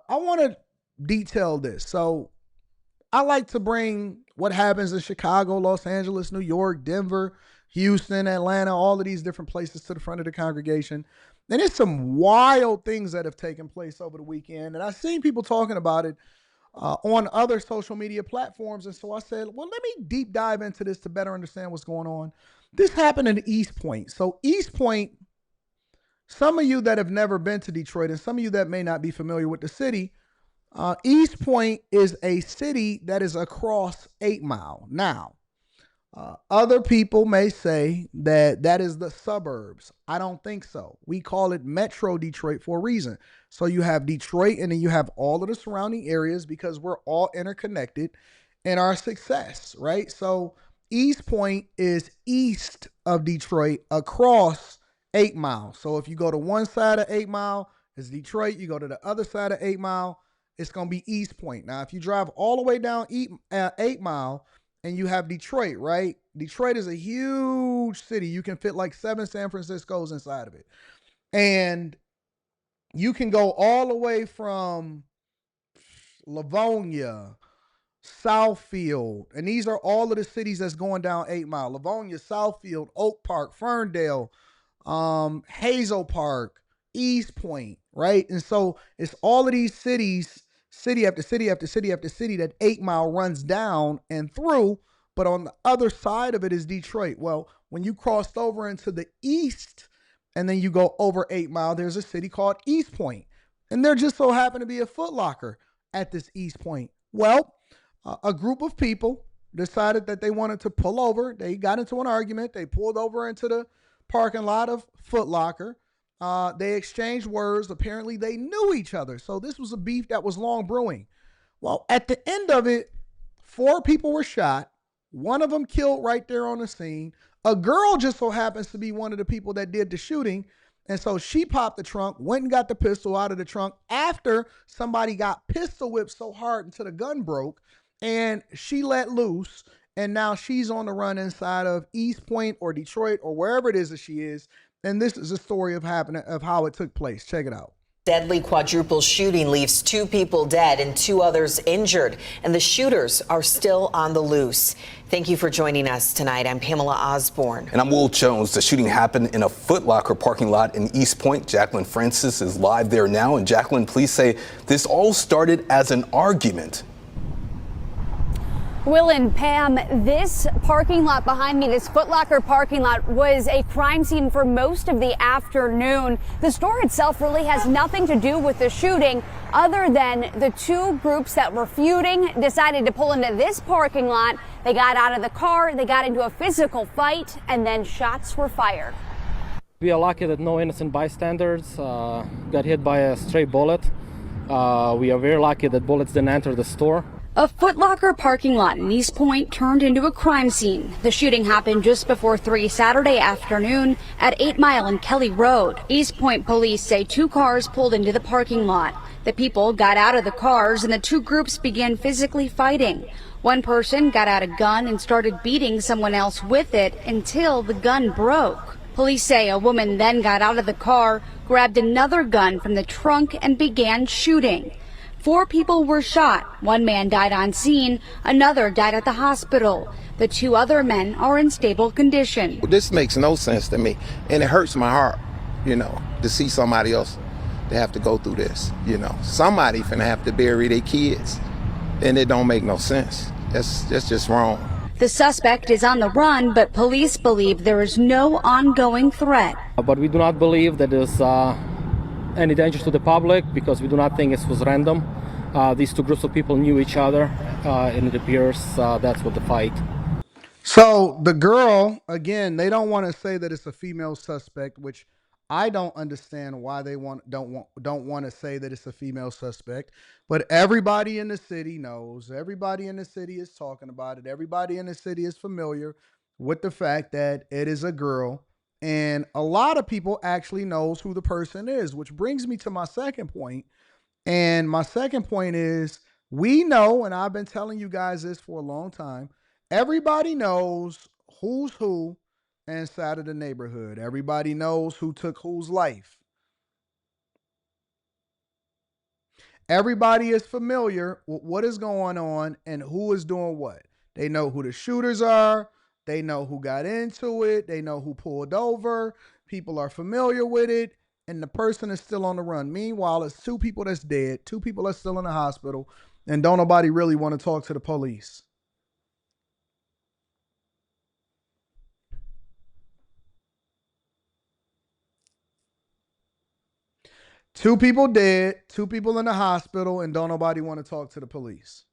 I want to detail this. So I like to bring what happens in Chicago, Los Angeles, New York, Denver, Houston, Atlanta, all of these different places to the front of the congregation. And there's some wild things that have taken place over the weekend. And I've seen people talking about it on other social media platforms. And so I said, well, let me deep dive into this to better understand what's going on. This happened in Eastpointe. So Eastpointe, some of you that have never been to Detroit and some of you that may not be familiar with the city, Eastpointe is a city that is across 8 Mile. Now, other people may say that that is the suburbs. I don't think so. We call it Metro Detroit for a reason. So you have Detroit and then you have all of the surrounding areas because we're all interconnected in our success, right? So Eastpointe is east of Detroit across 8 Mile. So if you go to one side of 8 Mile, it's Detroit. You go to the other side of 8 Mile, it's going to be Eastpointe. Now, if you drive all the way down 8 Mile, and you have Detroit, right? Detroit is a huge city. You can fit like 7 San Franciscos inside of it. And you can go all the way from Livonia, Southfield, and these are all of the cities that's going down 8 Mile. Livonia, Southfield, Oak Park, Ferndale, Hazel Park, Eastpointe, right? And so it's all of these cities, city after city after city after city, that 8 Mile runs down and through. But on the other side of it is Detroit. Well, when you crossed over into the east and then you go over 8 Mile, there's a city called Eastpointe. And there just so happened to be a Foot Locker at this Eastpointe. Well, a group of people decided that they wanted to pull over. They got into an argument. They pulled over into the parking lot of Foot Locker. They exchanged words. Apparently, they knew each other. So this was a beef that was long brewing. Well, at the end of it, 4 people were shot. One of them killed right there on the scene. A girl just so happens to be one of the people that did the shooting. And so she popped the trunk, went and got the pistol out of the trunk after somebody got pistol whipped so hard until the gun broke. And she let loose. And now she's on the run inside of Eastpointe or Detroit or wherever it is that she is. And this is a story of how it took place. Check it out. Deadly quadruple shooting leaves 2 people dead and 2 others injured, and the shooters are still on the loose. Thank you for joining us tonight. I'm Pamela Osborne. And I'm Will Jones. The shooting happened in a Foot Locker parking lot in Eastpointe. Jacqueline Francis is live there now. And Jacqueline, please say this all started as an argument. Will and Pam, this parking lot behind me, this Foot Locker parking lot, was a crime scene for most of the afternoon. The store itself really has nothing to do with the shooting other than the 2 groups that were feuding decided to pull into this parking lot. They got out of the car, they got into a physical fight, and then shots were fired. We are lucky that no innocent bystanders got hit by a stray bullet. We are very lucky that bullets didn't enter the store. A Foot Locker parking lot in Eastpointe turned into a crime scene. The shooting happened just before 3 Saturday afternoon at 8 Mile and Kelly Road. Eastpointe police say 2 cars pulled into the parking lot. The people got out of the cars and the 2 groups began physically fighting. One person got out a gun and started beating someone else with it until the gun broke. Police say a woman then got out of the car, grabbed another gun from the trunk and began shooting. 4 people were shot. 1 man died on scene. Another died at the hospital. The 2 other men are in stable condition. This makes no sense to me, and it hurts my heart, to see somebody else to have to go through this. Somebody finna have to bury their kids, and it don't make no sense. That's just wrong. The suspect is on the run, but police believe there is no ongoing threat. But we do not believe that there's any danger to the public because we do not think it was random. These 2 groups of people knew each other, and it appears that's what the fight. So the girl, again, they don't want to say that it's a female suspect, which I don't understand why they don't want to say that it's a female suspect. But everybody in the city knows. Everybody in the city is talking about it. Everybody in the city is familiar with the fact that it is a girl. And a lot of people actually knows who the person is, which brings me to my second point. And my second point is, we know, and I've been telling you guys this for a long time, everybody knows who's who inside of the neighborhood. Everybody knows who took whose life. Everybody is familiar with what is going on and who is doing what. They know who the shooters are. They know who got into it. They know who pulled over. People are familiar with it. And the person is still on the run. Meanwhile, it's two people that's dead, two people that's still in the hospital, and don't nobody really want to talk to the police. Two people dead, two people in the hospital, and don't nobody want to talk to the police.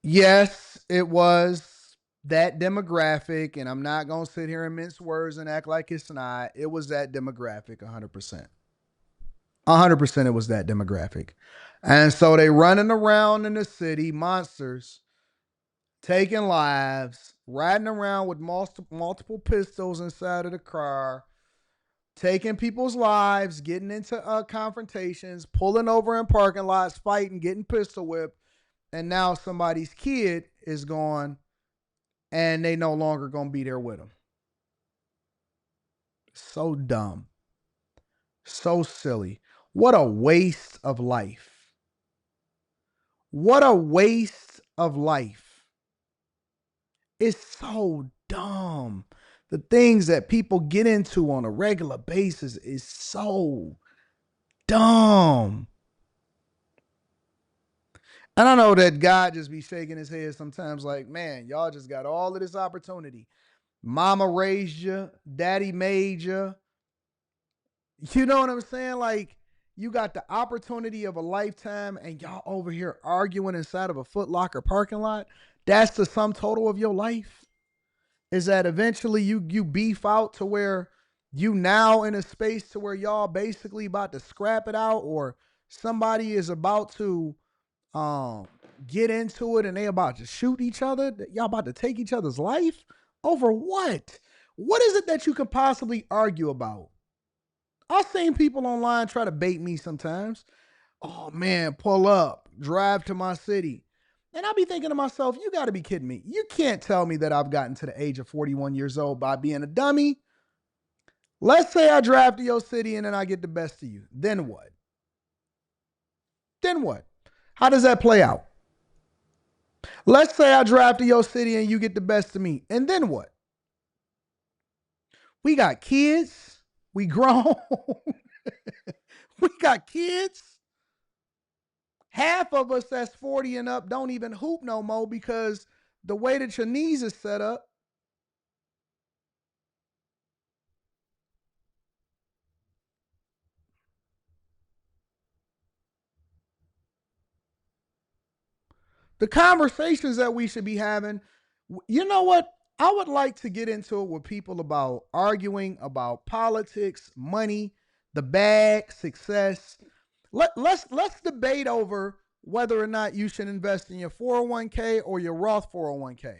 Yes, it was that demographic, and I'm not going to sit here and mince words and act like it's not. It was that demographic, 100%. 100% it was that demographic. And so they running around in the city, monsters, taking lives, riding around with multiple pistols inside of the car, taking people's lives, getting into confrontations, pulling over in parking lots, fighting, getting pistol whipped, and now somebody's kid is gone, and they no longer gonna be there with them. So dumb, so silly. What a waste of life. What a waste of life. It's so dumb. The things that people get into on a regular basis is so dumb. And I know that God just be shaking his head sometimes like, man, y'all just got all of this opportunity. Mama raised you, daddy made you. You know what I'm saying? Like, you got the opportunity of a lifetime and y'all over here arguing inside of a Foot Locker parking lot. That's the sum total of your life. Is that eventually you beef out to where you now in a space to where y'all basically about to scrap it out, or somebody is about to get into it and they about to shoot each other. Y'all about to take each other's life over what? What is it that you could possibly argue about? I've seen people online try to bait me sometimes. Oh man, pull up, drive to my city. And I'll be thinking to myself, you got to be kidding me. You can't tell me that I've gotten to the age of 41 years old by being a dummy. Let's say I drive to your city and then I get the best of you. Then what? Then what? How does that play out? Let's say I drive to your city and you get the best of me. And then what? We got kids. We grown. We got kids. Half of us that's 40 and up don't even hoop no more because the way that your knees is set up. The conversations that we should be having, you know what? I would like to get into it with people about arguing about politics, money, the bag, success. Let's debate over whether or not you should invest in your 401k or your Roth 401k.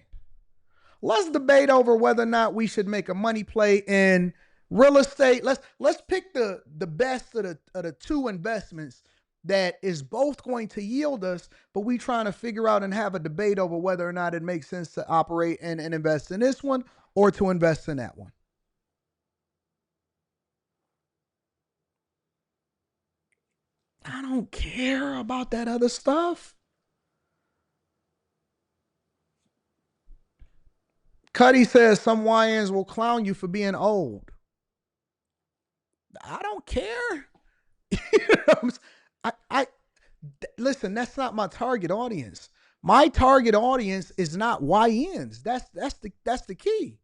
Let's debate over whether or not we should make a money play in real estate. Let's pick the best of the two investments that is both going to yield us, but we trying to figure out and have a debate over whether or not it makes sense to operate and invest in this one or to invest in that one. I don't care about that other stuff. Cuddy says some YNs will clown you for being old. I don't care. I listen, that's not my target audience. My target audience is not YNs. That's the key.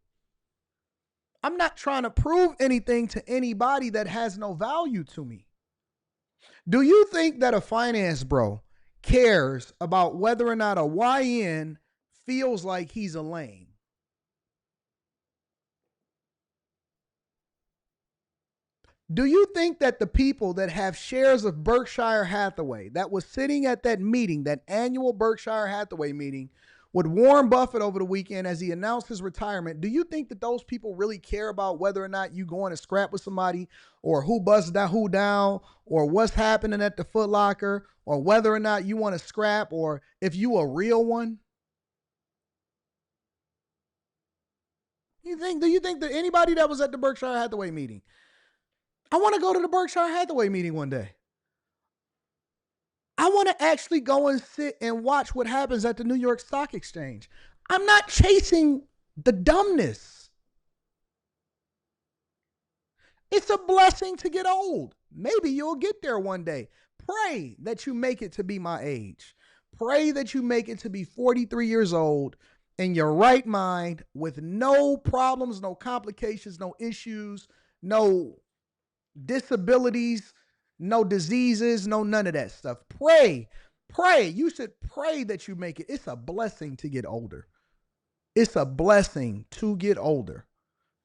I'm not trying to prove anything to anybody that has no value to me. Do you think that a finance bro cares about whether or not a YN feels like he's a lame? Do you think that the people that have shares of Berkshire Hathaway that was sitting at that meeting, that annual Berkshire Hathaway meeting with Warren Buffett over the weekend as he announced his retirement, do you think that those people really care about whether or not you going to scrap with somebody or who busts who down or what's happening at the Foot Locker or whether or not you want to scrap or if you a real one? Do you think that anybody that was at the Berkshire Hathaway meeting, I want to go to the Berkshire Hathaway meeting one day. I want to actually go and sit and watch what happens at the New York Stock Exchange. I'm not chasing the dumbness. It's a blessing to get old. Maybe you'll get there one day. Pray that you make it to be my age. Pray that you make it to be 43 years old in your right mind with no problems, no complications, no issues, no disabilities, no diseases, no none of that stuff. Pray. You should pray that you make it. It's a blessing to get older. It's a blessing to get older.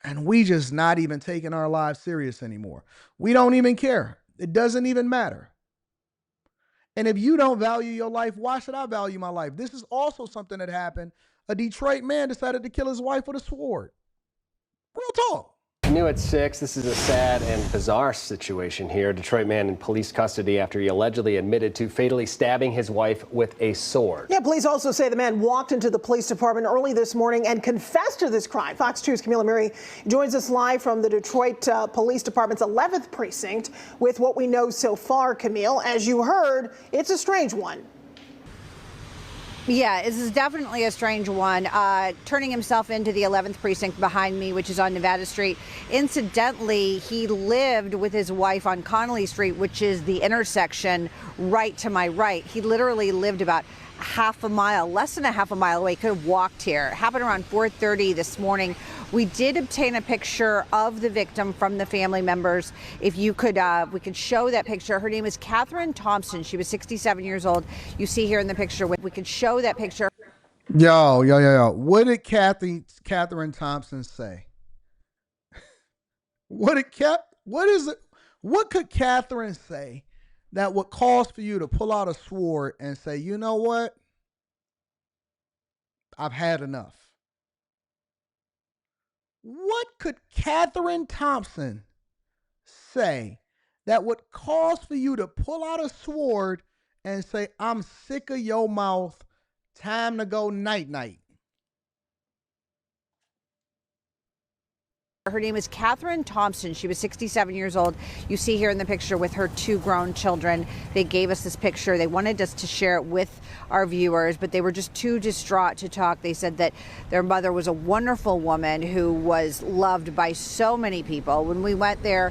And we just not even taking our lives serious anymore. We don't even care. It doesn't even matter. And if you don't value your life, why should I value my life? This is also something that happened. A Detroit man decided to kill his wife with a sword. Real talk. New at 6, this is a sad and bizarre situation here. A Detroit man in police custody after he allegedly admitted to fatally stabbing his wife with a sword. Yeah, police also say the man walked into the police department early this morning and confessed to this crime. Fox 2's Camila Murray joins us live from the Detroit Police Department's 11th precinct with what we know so far, Camille. As you heard, it's a strange one. Yeah, this is definitely a strange one. Turning himself into the 11th precinct behind me, which is on Nevada Street. Incidentally, he lived with his wife on Connolly Street, which is the intersection right to my right. He literally lived about half a mile, less than a half a mile away. Could have walked here. It happened around 4:30 this morning. We did obtain a picture of the victim from the family members. If you could, we could show that picture. Her name is Catherine Thompson. She was 67 years old. You see here in the picture. We could show that picture. Yo. What did Catherine Thompson say? What could Catherine say that would cause for you to pull out a sword and say, you know what? I've had enough. What could Catherine Thompson say that would cause for you to pull out a sword and say, I'm sick of your mouth, time to go night-night? Her name is Catherine Thompson. She was 67 years old. You see here in the picture with her 2 grown children. They gave us this picture. They wanted us to share it with our viewers, but they were just too distraught to talk. They said that their mother was a wonderful woman who was loved by so many people. When we went there,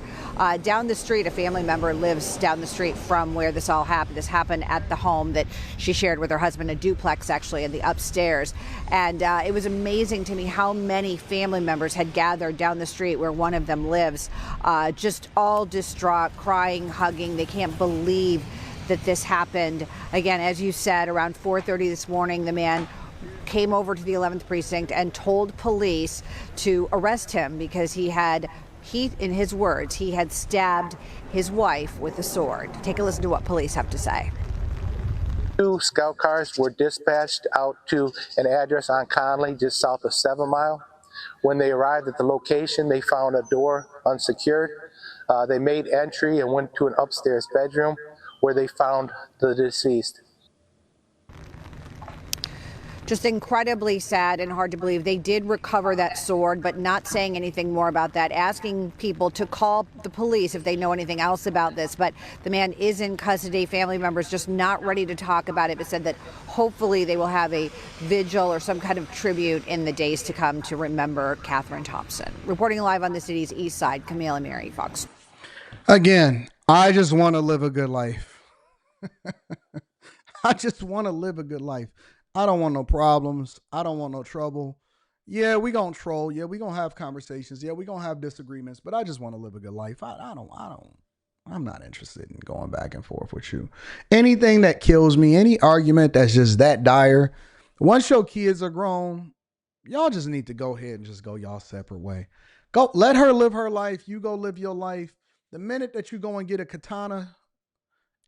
down the street, a family member lives down the street from where this all happened. This happened at the home that she shared with her husband, a duplex actually, in the upstairs. And it was amazing to me how many family members had gathered down the street where one of them lives, just all distraught, crying, hugging. They can't believe that this happened. Again, as you said, around 4:30 this morning, the man came over to the 11th precinct and told police to arrest him because in his words, he had stabbed his wife with a sword. Take a listen to what police have to say. 2 scout cars were dispatched out to an address on Conley, just south of 7 Mile. When they arrived at the location, they found a door unsecured. They made entry and went to an upstairs bedroom where they found the deceased. Just incredibly sad and hard to believe. They did recover that sword, but not saying anything more about that, asking people to call the police if they know anything else about this. But the man is in custody. Family members just not ready to talk about it, but said that hopefully they will have a vigil or some kind of tribute in the days to come to remember Catherine Thompson. Reporting live on the city's east side, Camila Murray, Fox. Again, I just want to live a good life. I just want to live a good life. I don't want no problems. I don't want no trouble. Yeah, we gonna troll. Yeah, we gonna have conversations. Yeah, we gonna have disagreements. But I just want to live a good life. I'm not interested in going back and forth with you. Anything that kills me, any argument that's just that dire. Once your kids are grown, y'all just need to go ahead and just go y'all separate way. Go, let her live her life. You go live your life. The minute that you go and get a katana,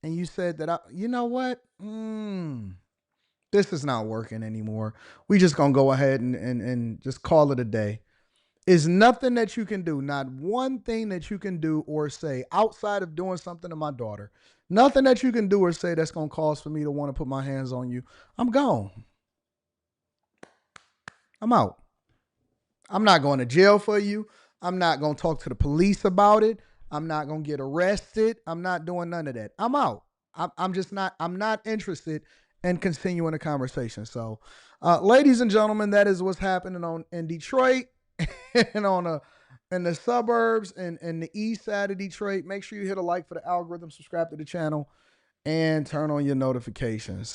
and you said that, you know what? This is not working anymore. We just gonna go ahead and just call it a day. Is nothing that you can do, not one thing that you can do or say outside of doing something to my daughter. Nothing that you can do or say that's gonna cause for me to want to put my hands on you. I'm gone. I'm out. I'm not going to jail for you. I'm not going to talk to the police about it. I'm not going to get arrested. I'm not doing none of that. I'm out. I'm not interested in continuing the conversation. So, ladies and gentlemen, that is what's happening in Detroit and in the suburbs and the east side of Detroit. Make sure you hit a like for the algorithm, subscribe to the channel, and turn on your notifications.